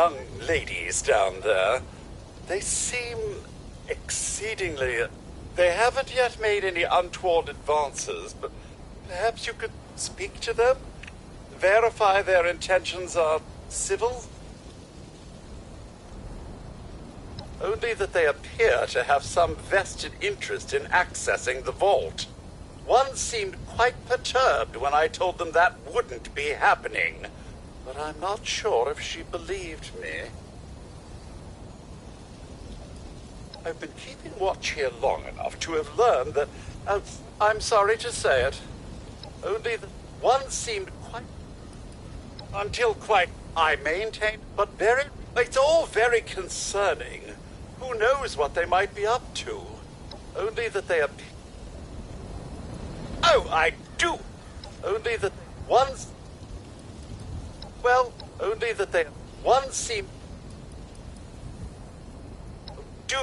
young ladies down there. They seem exceedingly... They haven't yet made any untoward advances, but perhaps you could speak to them? Verify their intentions are civil? Only that they appear to have some vested interest in accessing the vault. One seemed quite perturbed when I told them that wouldn't be happening, but I'm not sure if she believed me. I've been keeping watch here long enough to have learned that... I'm sorry to say it. Only that one seemed quite... Until quite... I maintain, but very... It's all very concerning. Who knows what they might be up to? Only that they appear... Oh, I do! Only that one's... Well, only that they... One seemed... Do...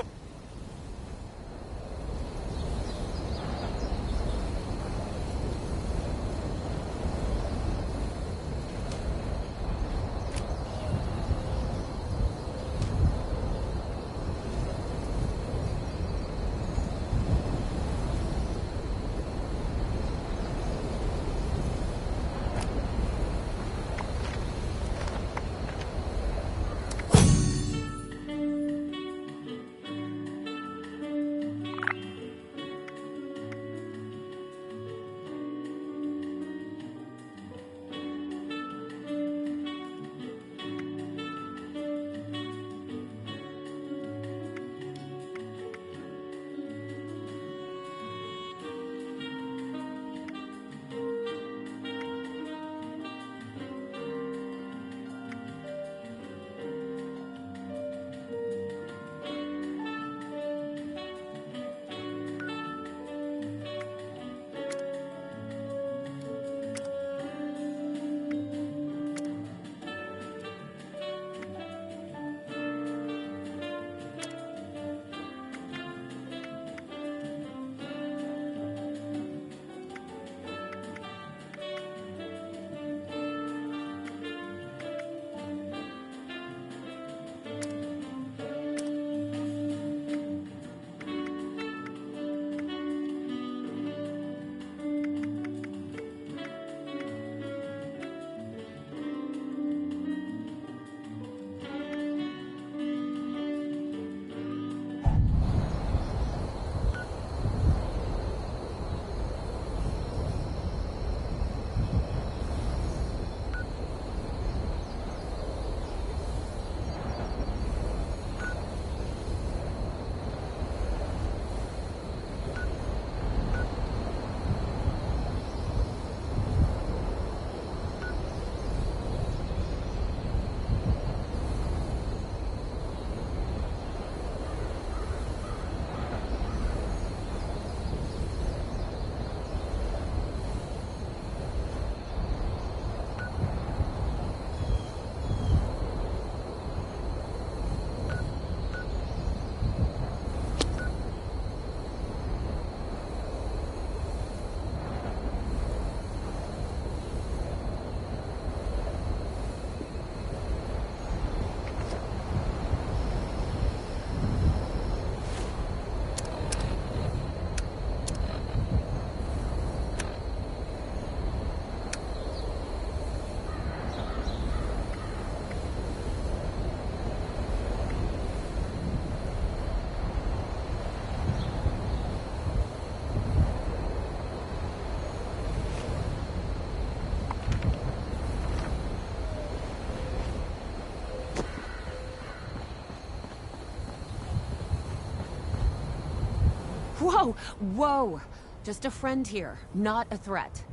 Whoa! Whoa! Just a friend here, not a threat.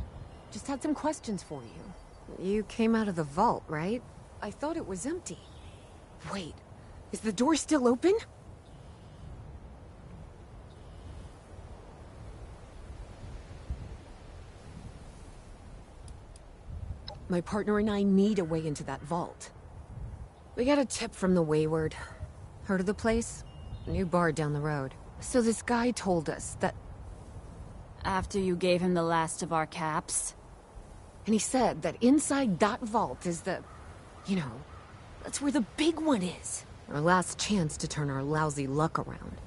Just had some questions for you. You came out of the vault, right? I thought it was empty. Wait, is the door still open? My partner and I need a way into that vault. We got a tip from the Wayward. Heard of the place? New bar down the road. So this guy told us that... After you gave him the last of our caps? And he said that inside that vault is the... you know... That's where the big one is. Our last chance to turn our lousy luck around.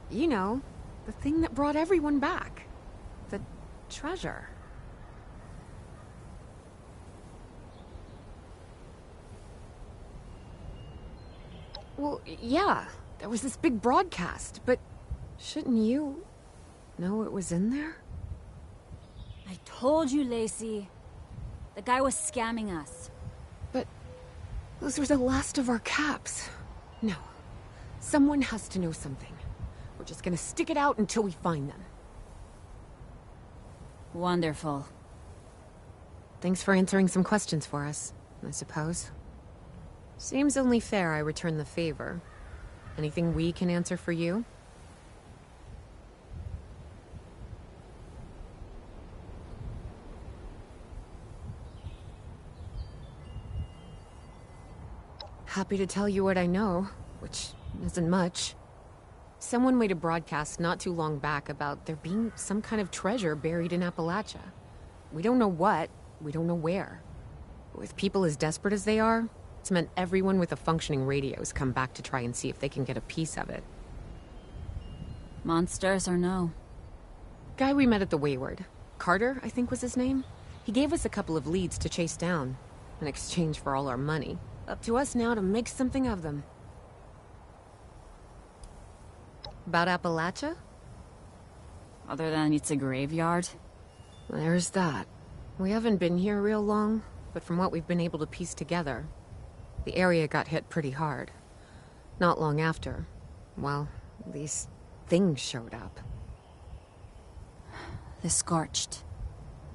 You know, the thing that brought everyone back. The treasure. Well, yeah, there was this big broadcast, but shouldn't you know it was in there? I told you, Lacey. The guy was scamming us. But those were the last of our caps. No, someone has to know something. We're just gonna stick it out until we find them. Wonderful. Thanks for answering some questions for us, I suppose. Seems only fair I return the favor. Anything we can answer for you? Happy to tell you what I know, which isn't much. Someone made a broadcast not too long back about there being some kind of treasure buried in Appalachia. We don't know what, we don't know where. With people as desperate as they are, it's meant everyone with a functioning radio has come back to try and see if they can get a piece of it. Monsters or no? Guy we met at the Wayward. Carter, I think was his name. He gave us a couple of leads to chase down, in exchange for all our money. Up to us now to make something of them. About Appalachia? Other than it's a graveyard? There's that. We haven't been here real long, but from what we've been able to piece together, the area got hit pretty hard. Not long after, well, these things showed up. The Scorched.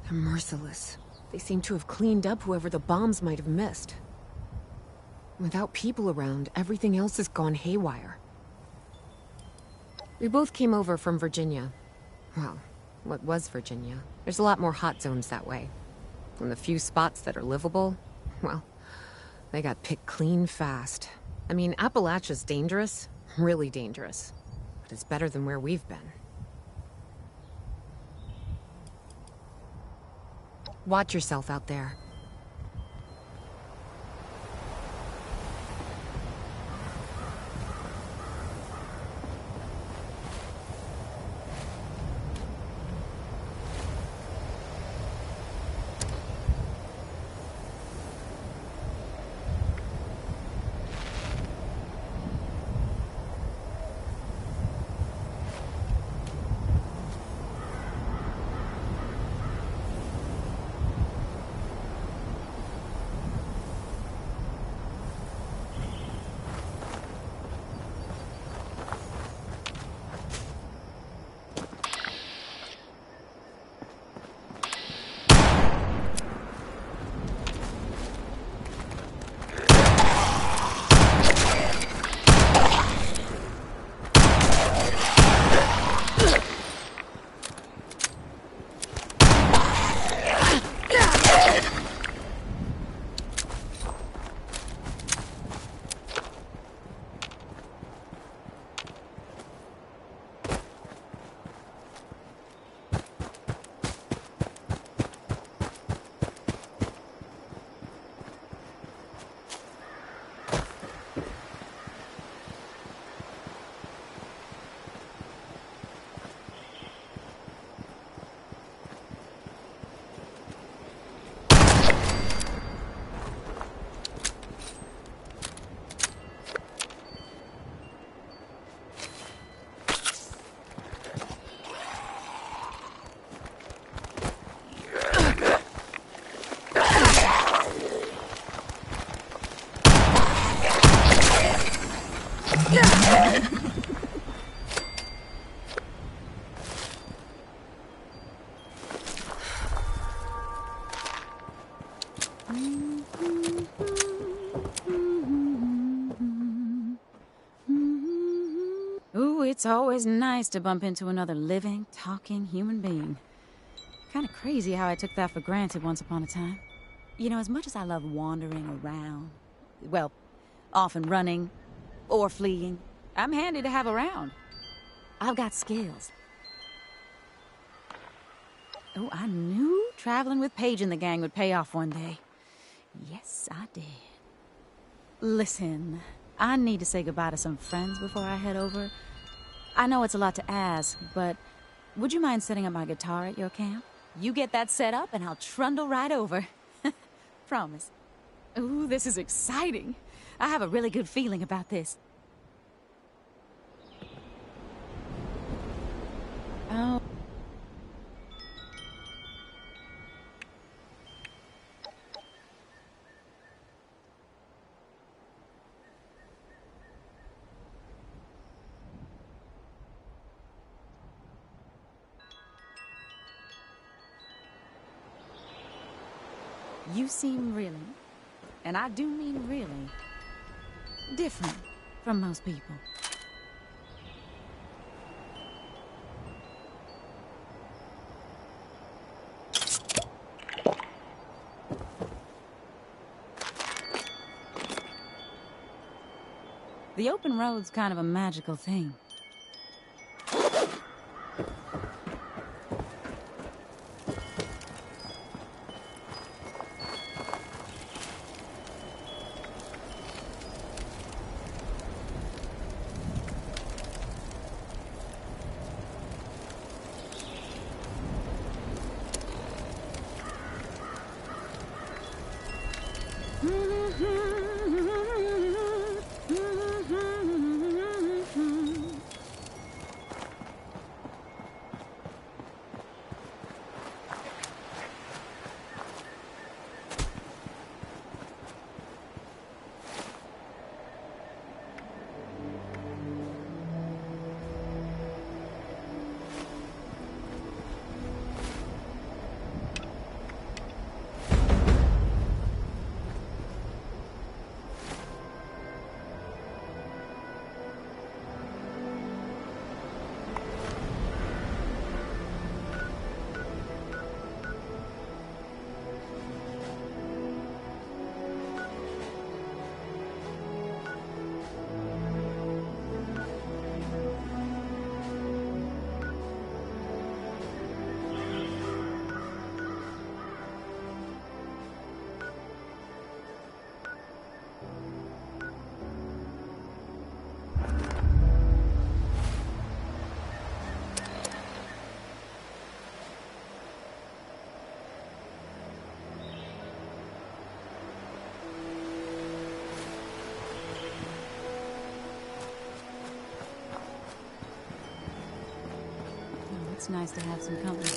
They're merciless. They seem to have cleaned up whoever the bombs might have missed. Without people around, everything else has gone haywire. We both came over from Virginia. Well, what was Virginia? There's a lot more hot zones that way. And the few spots that are livable, well, they got picked clean fast. I mean, Appalachia's dangerous, really dangerous. But it's better than where we've been. Watch yourself out there. Ooh, it's always nice to bump into another living, talking human being. Kinda crazy how I took that for granted once upon a time. You know, as much as I love wandering around, well, off and running, or fleeing. I'm handy to have around. I've got skills. Oh, I knew traveling with Paige and the gang would pay off one day. Yes, I did. Listen, I need to say goodbye to some friends before I head over. I know it's a lot to ask, but would you mind setting up my guitar at your camp? You get that set up and I'll trundle right over. Promise. Ooh, this is exciting. I have a really good feeling about this. Oh. You seem really, and I do mean really, different from most people. The open road's kind of a magical thing. It's nice to have some company.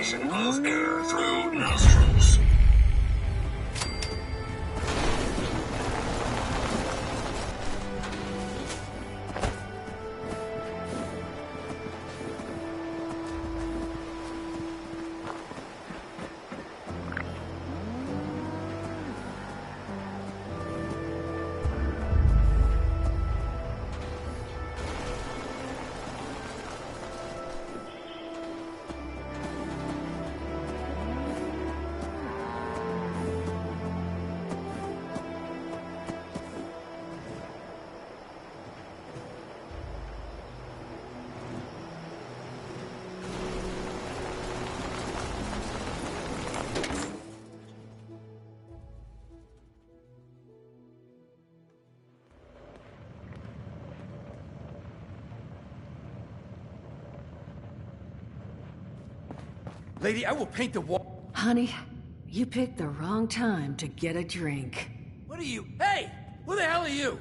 circulation of air through nostrils. Lady, I will paint the wall. Honey, you picked the wrong time to get a drink. What are you? Hey! Who the hell are you?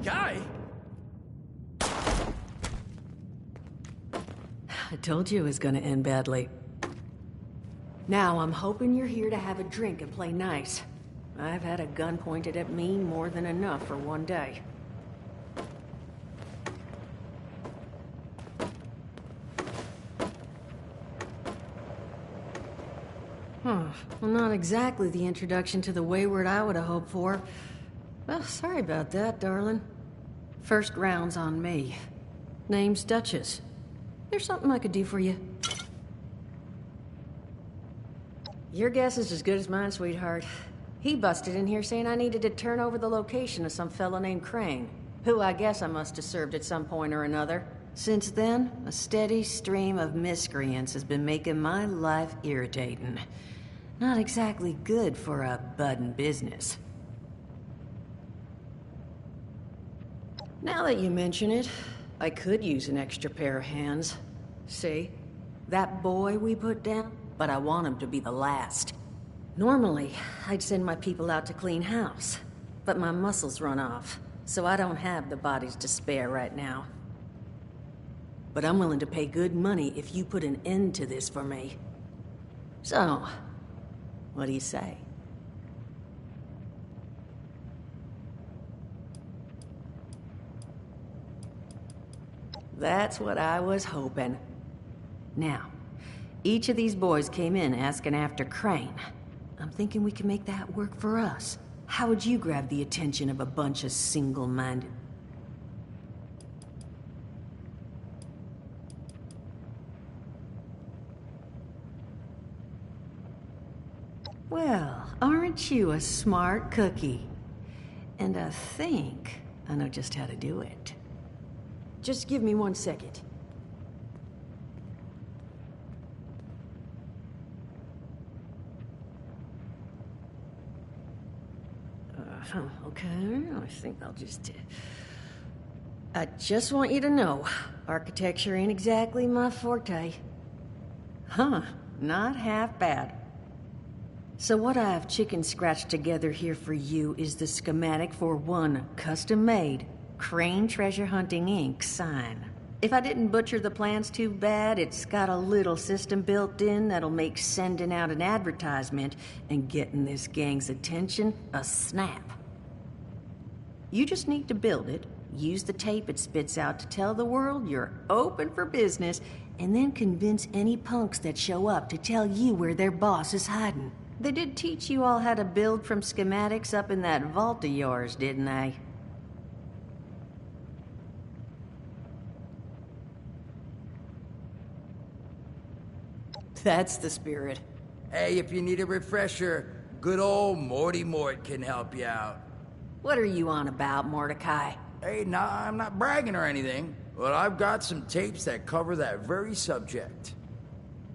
Guy? I told you it was gonna end badly. Now, I'm hoping you're here to have a drink and play nice. I've had a gun pointed at me more than enough for one day. Well, not exactly the introduction to the Wayward I would have hoped for. Well, sorry about that, darling. First round's on me. Name's Duchess. There's something I could do for you. Your guess is as good as mine, sweetheart. He busted in here saying I needed to turn over the location of some fellow named Crane, who I guess I must have served at some point or another. Since then, a steady stream of miscreants has been making my life irritating. Not exactly good for a budding business. Now that you mention it, I could use an extra pair of hands. See? That boy we put down? But I want him to be the last. Normally, I'd send my people out to clean house. But my muscles run off, so I don't have the bodies to spare right now. But I'm willing to pay good money if you put an end to this for me. So, what do you say? That's what I was hoping. Now, each of these boys came in asking after Crane. I'm thinking we can make that work for us. How would you grab the attention of a bunch of single-minded... Well, aren't you a smart cookie? And I think I know just how to do it. Just give me 1 second. Okay, I think I'll just... I just want you to know, architecture ain't exactly my forte. Huh, not half bad. So what I've chicken scratched together here for you is the schematic for one custom-made Crane Treasure Hunting Inc. sign. If I didn't butcher the plans too bad, it's got a little system built in that'll make sending out an advertisement and getting this gang's attention a snap. You just need to build it, use the tape it spits out to tell the world you're open for business, and then convince any punks that show up to tell you where their boss is hiding. They did teach you all how to build from schematics up in that vault of yours, didn't they? That's the spirit. Hey, if you need a refresher, good old Morty Mort can help you out. What are you on about, Mordecai? Hey, nah, I'm not bragging or anything, but I've got some tapes that cover that very subject.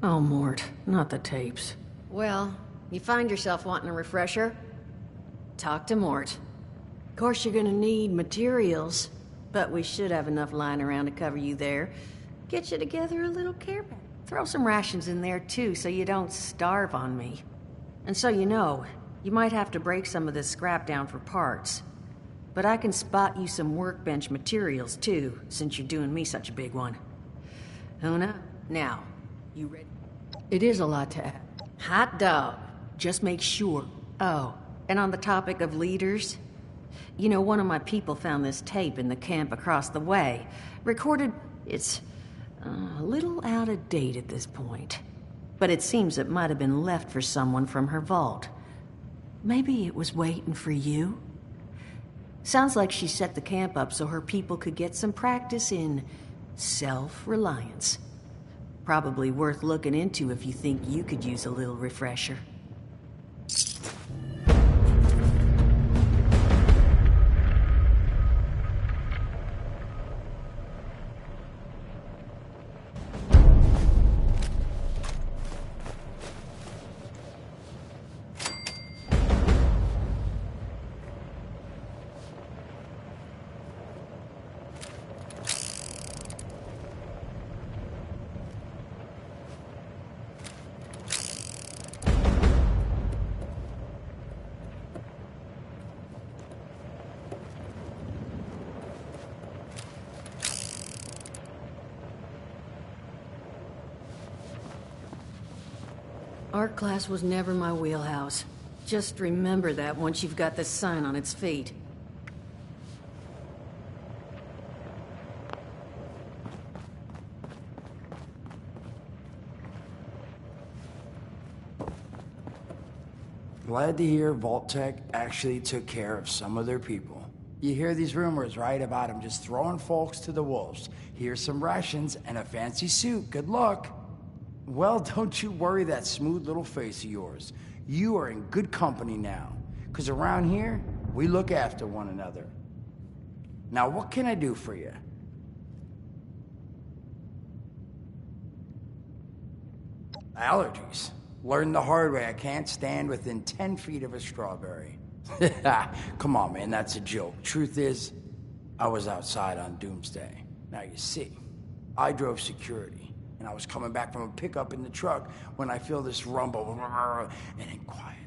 Oh, Mort, not the tapes. Well, you find yourself wanting a refresher? Talk to Mort. Of course you're gonna need materials. But we should have enough lying around to cover you there. Get you together a little care pack. Throw some rations in there too, so you don't starve on me. And so you know, you might have to break some of this scrap down for parts. But I can spot you some workbench materials too, since you're doing me such a big one. Una, now, you ready? It is a lot to add. Hot dog. Just make sure. Oh, and on the topic of leaders, you know, one of my people found this tape in the camp across the way. Recorded, it's a little out of date at this point. But it seems it might have been left for someone from her vault. Maybe it was waiting for you? Sounds like she set the camp up so her people could get some practice in self-reliance. Probably worth looking into if you think you could use a little refresher. Art class was never my wheelhouse. Just remember that once you've got this sign on its feet. Glad to hear Vault-Tec actually took care of some of their people. You hear these rumors, right, about them just throwing folks to the wolves. Here's some rations and a fancy suit. Good luck. Well, don't you worry that smooth little face of yours. You are in good company now. 'Cause around here, we look after one another. Now, what can I do for you? Allergies. Learned the hard way. I can't stand within 10 feet of a strawberry. Come on, man, that's a joke. Truth is, I was outside on Doomsday. Now, you see, I drove security. And I was coming back from a pickup in the truck when I feel this rumble, and then quiet.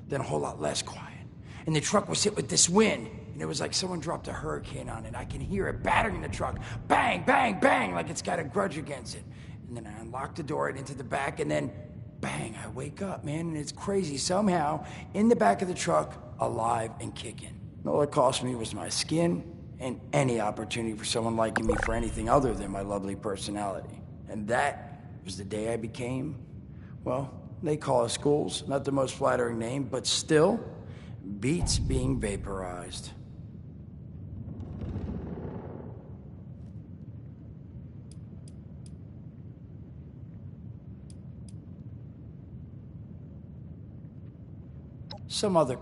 Then a whole lot less quiet. And the truck was hit with this wind, and it was like someone dropped a hurricane on it. I can hear it battering the truck. Bang, bang, bang, like it's got a grudge against it. And then I unlocked the door and into the back, and then bang, I wake up, man, and it's crazy. Somehow, in the back of the truck, alive and kicking. All it cost me was my skin and any opportunity for someone liking me for anything other than my lovely personality. And that was the day I became, well, they call us ghouls. Not the most flattering name, but still, beats being vaporized. Some other...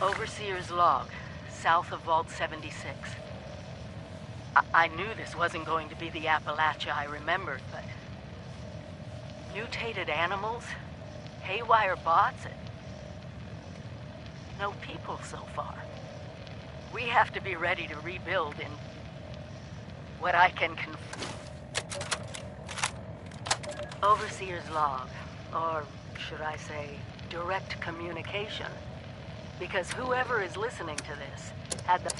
Overseer's log, south of Vault 76. I knew this wasn't going to be the Appalachia I remembered, but... mutated animals, haywire bots, and... no people so far. We have to be ready to rebuild in... what I can Overseer's log, or should I say, direct communication. Because whoever is listening to this had the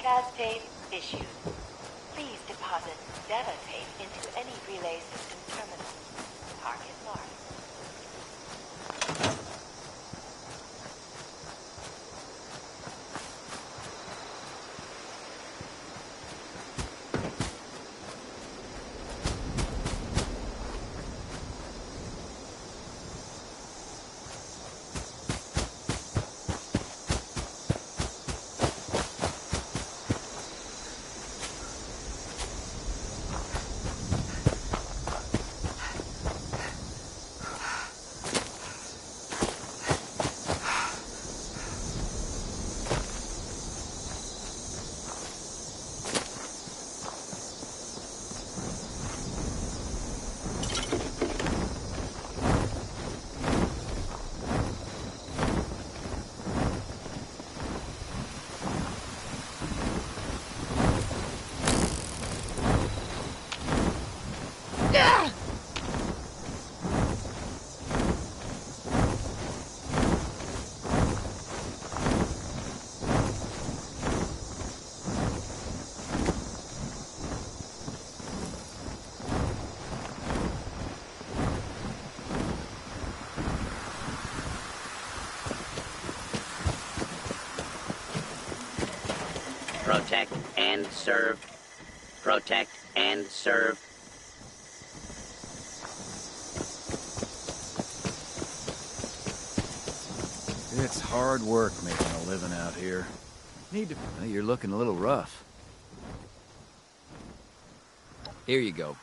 broadcast tape issued. Please deposit data tape into any relay system terminal. Target marked. Protect and serve. Protect and serve. It's hard work making a living out here. Need to... Well, you're looking a little rough. Here you go.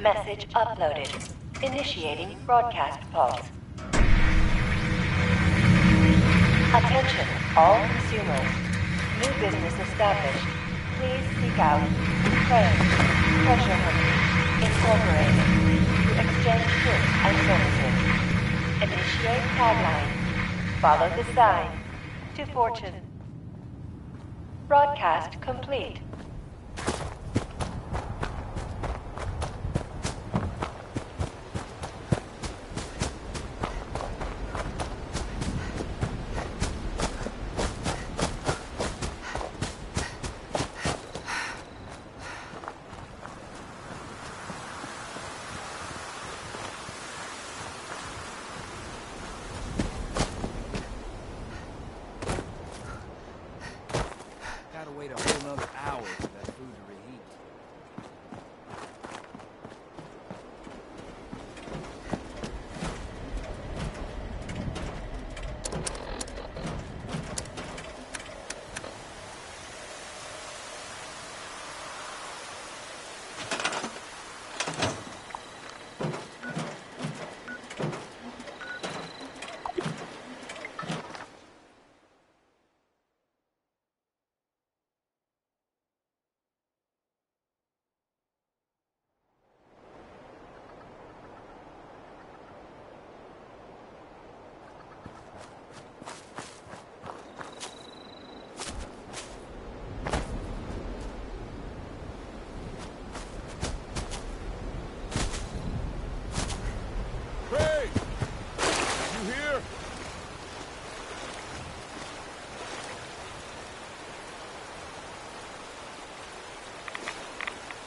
Message uploaded. Initiating broadcast pause. Attention, all consumers. New business established. Please seek out Friends, Treasure Hunt, Incorporated, to exchange goods and services. Initiate tagline. Follow the sign. To fortune. Broadcast complete.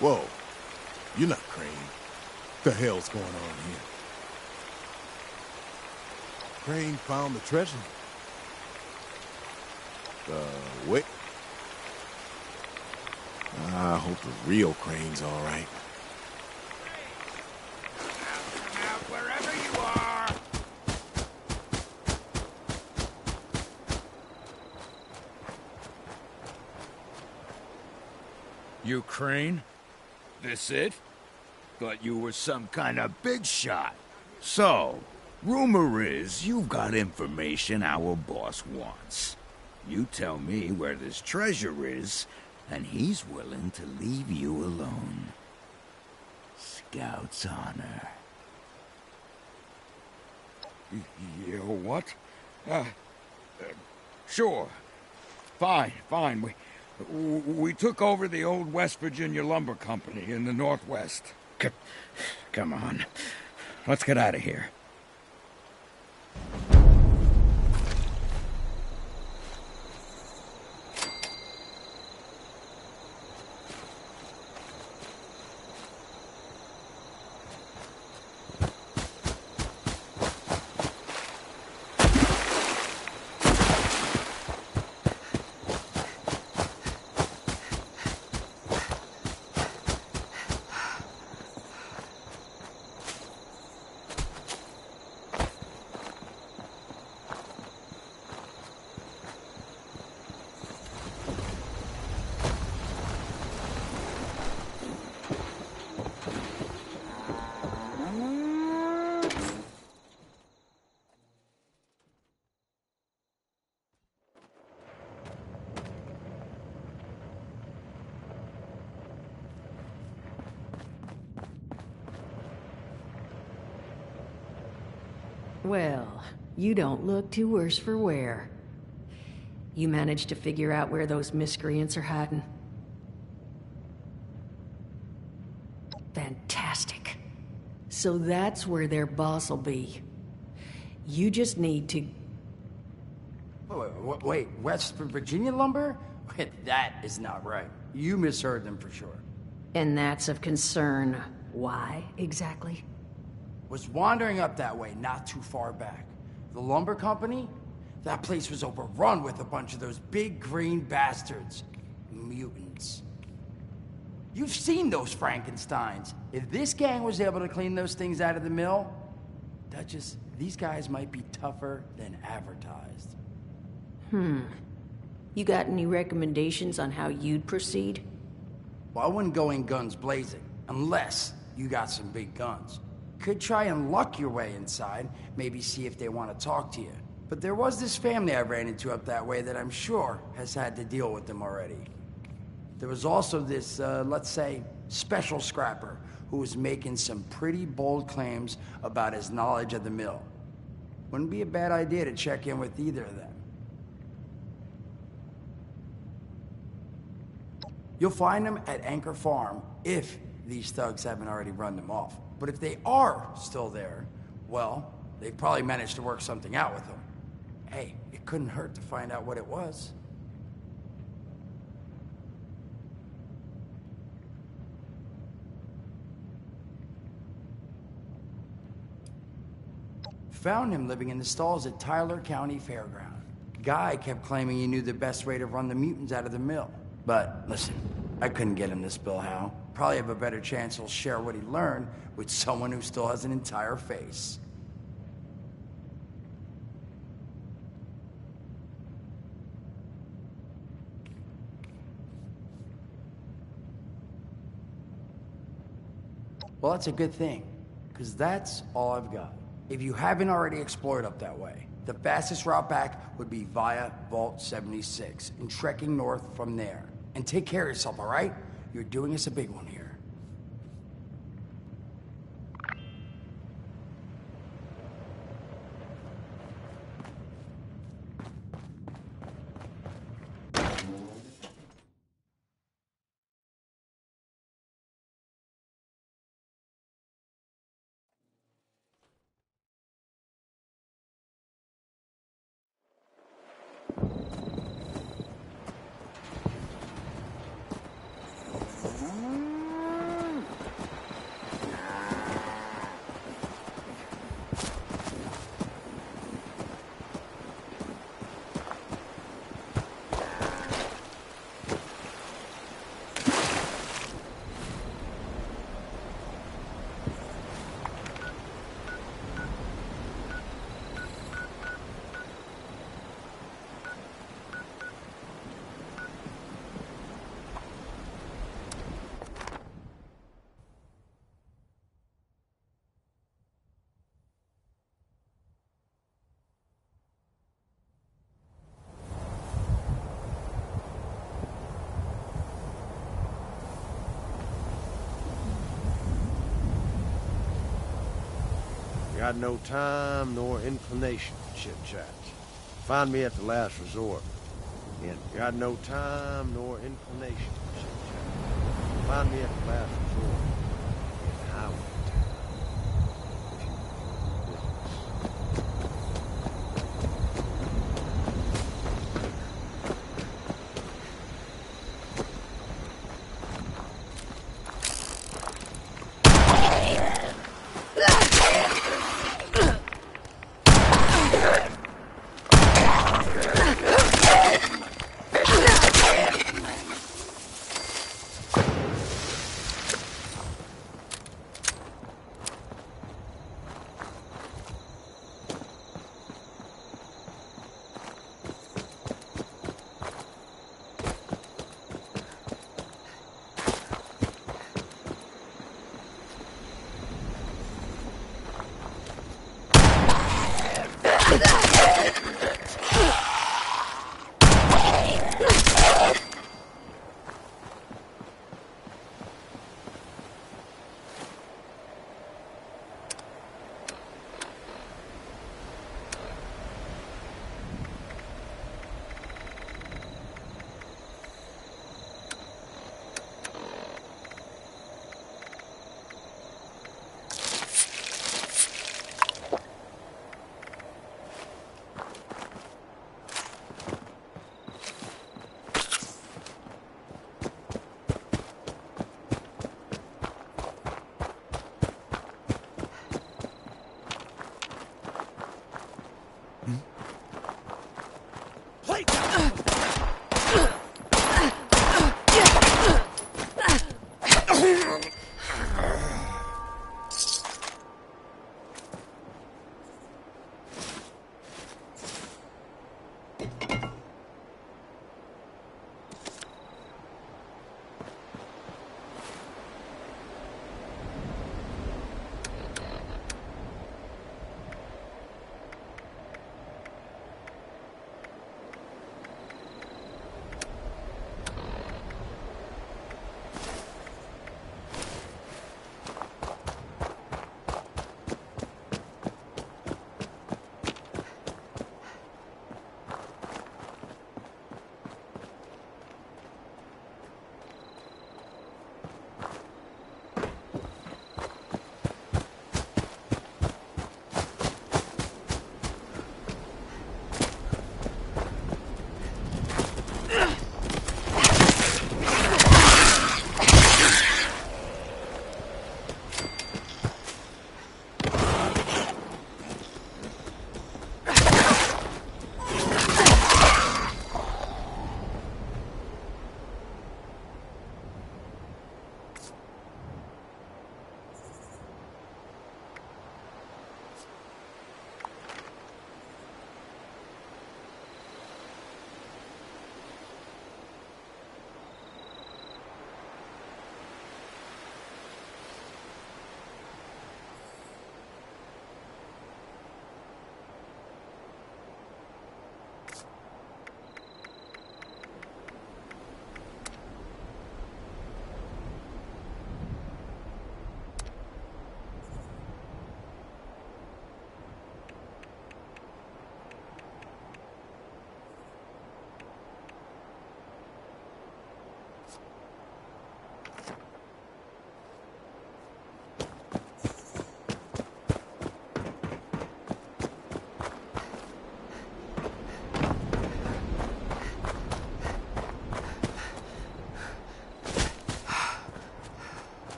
Whoa. You're not Crane. The hell's going on here? Crane found the treasure. Wait. I hope the real Crane's all right. Come out wherever you are! You Crane? This it? Thought you were some kind of big shot. So, rumor is you've got information our boss wants. You tell me where this treasure is, and he's willing to leave you alone. Scout's honor. You what? Sure. Fine. We took over the old West Virginia Lumber Company in the Northwest. Come on. Let's get out of here. Well, you don't look too worse for wear. You managed to figure out where those miscreants are hiding? Fantastic. So that's where their boss will be. You just need to... Wait, West Virginia lumber? That is not right. You misheard them for sure. And that's of concern. Why, exactly? Was wandering up that way not too far back. The lumber company? That place was overrun with a bunch of those big green bastards. Mutants. You've seen those Frankensteins. If this gang was able to clean those things out of the mill, Duchess, these guys might be tougher than advertised. You got any recommendations on how you'd proceed? Well, I wouldn't go in guns blazing, unless you got some big guns. Could try and luck your way inside, maybe see if they want to talk to you. But there was this family I ran into up that way that I'm sure has had to deal with them already. There was also this, let's say, special scrapper who was making some pretty bold claims about his knowledge of the mill. Wouldn't be a bad idea to check in with either of them. You'll find them at Anchor Farm if these thugs haven't already run them off. But if they are still there, well, they probably managed to work something out with them. Hey, it couldn't hurt to find out what it was. Found him living in the stalls at Tyler County Fairground. Guy kept claiming he knew the best way to run the mutants out of the mill. But listen, I couldn't get him to spill how. Probably have a better chance he'll share what he learned with someone who still has an entire face. Well, that's a good thing, because that's all I've got. If you haven't already explored up that way, the fastest route back would be via Vault 76 and trekking north from there. And take care of yourself, all right? You're doing us a big one here. Got no time nor inclination for chit-chat. Find me at the last resort. Yeah, got no time nor inclination for chit-chat. Find me at the last resort. In highway town.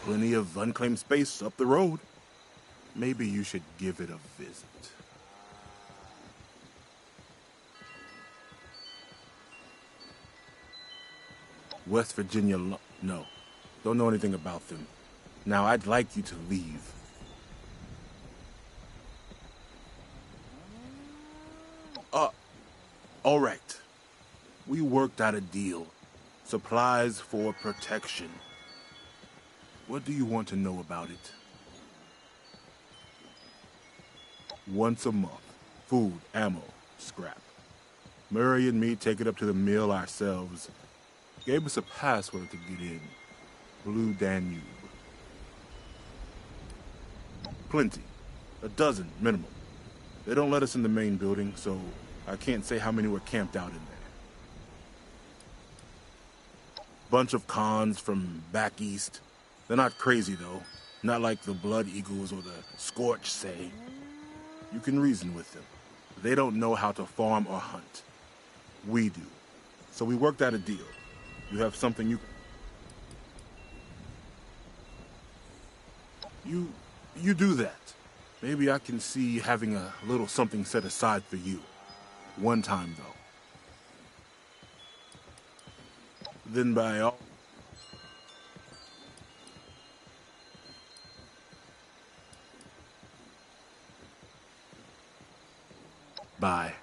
Plenty of unclaimed space up the road. Maybe you should give it a visit. West Virginia no. Don't know anything about them. Now, I'd like you to leave. All right. We worked out a deal. Supplies for protection. What do you want to know about it? Once a month. Food, ammo, scrap. Murray and me take it up to the mill ourselves. Gave us a password to get in. Blue Danube. Plenty. A dozen, minimum. They don't let us in the main building, so I can't say how many were camped out in there. Bunch of cons from back east. They're not crazy, though. Not like the Blood Eagles or the Scorch say. You can reason with them. They don't know how to farm or hunt. We do. So we worked out a deal. You have something You do that. Maybe I can see having a little something set aside for you. One time, though. Then by all... Bye.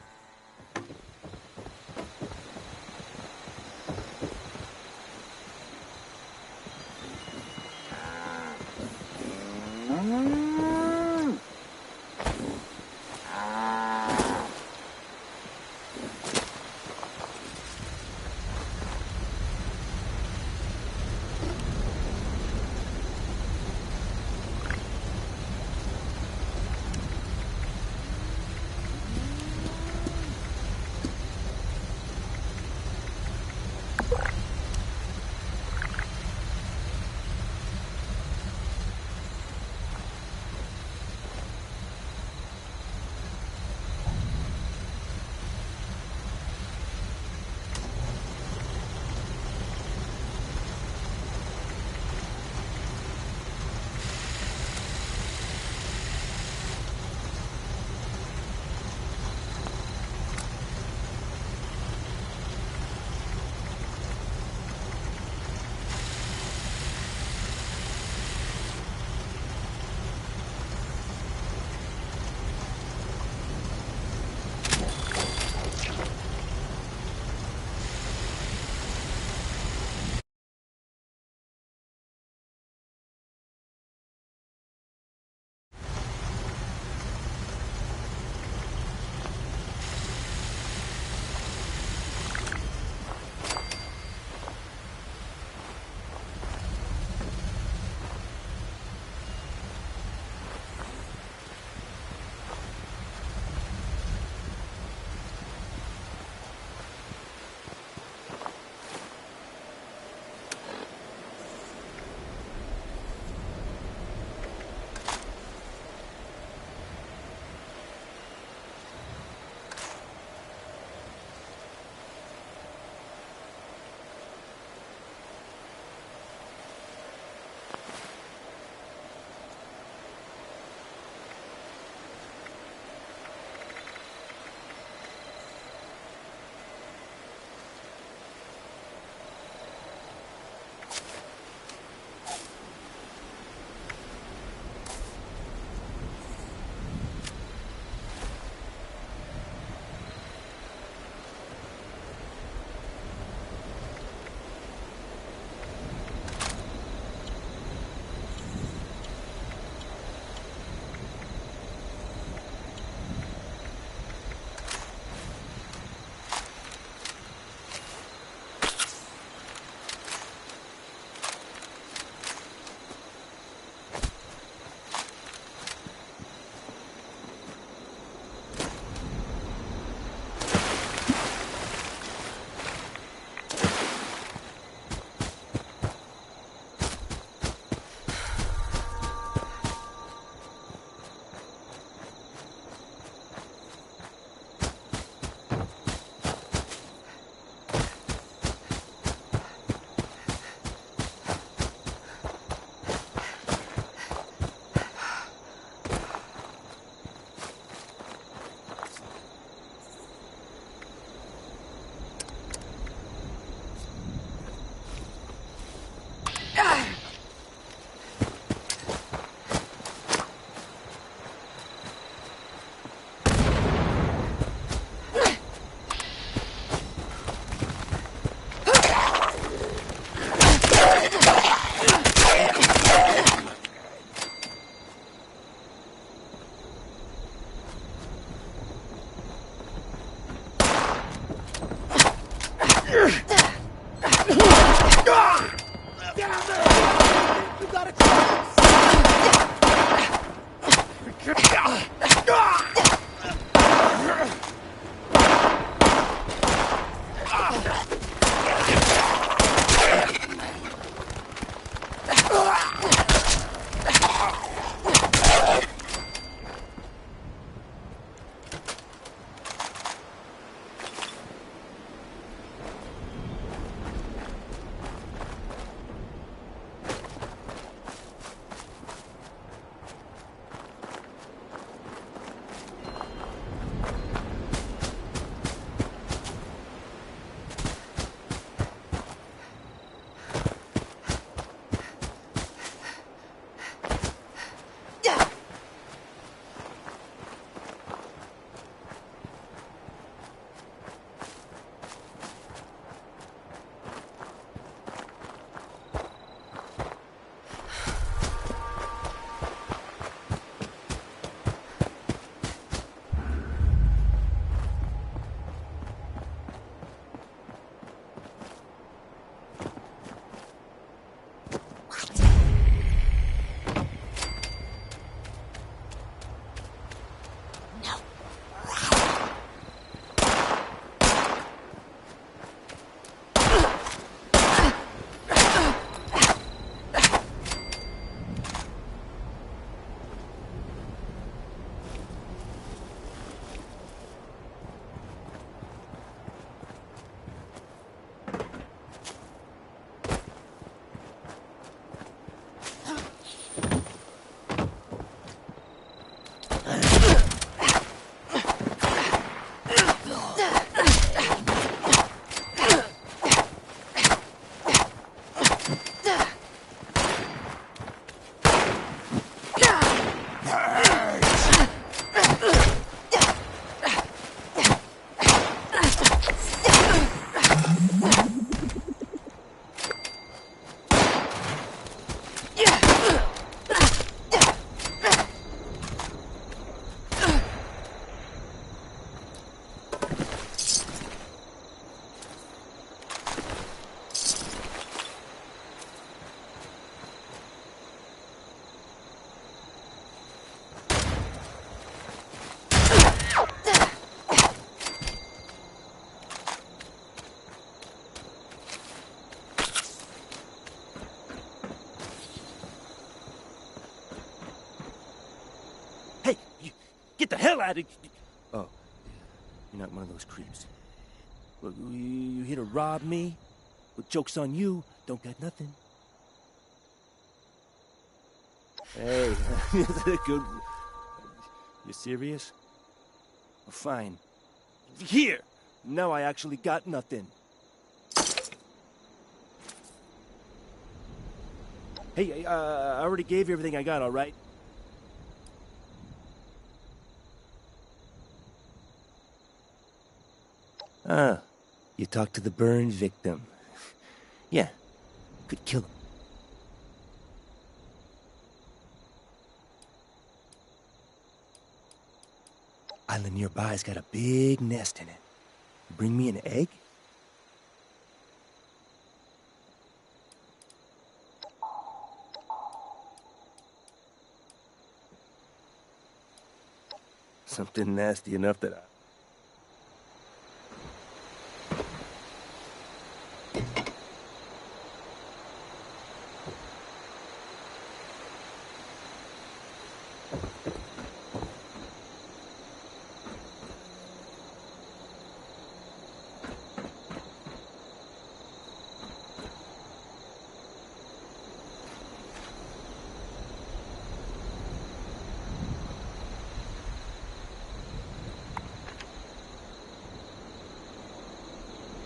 Get the hell out of... Oh, you're not one of those creeps. Well, you here to rob me? Well, joke's on you. Don't got nothing. Hey, good. You serious? Well, fine. Here! Now I actually got nothing. Hey, I already gave you everything I got, all right? Ah, you talked to the burn victim. Yeah, could kill him. Island nearby's got a big nest in it. Bring me an egg? Something nasty enough that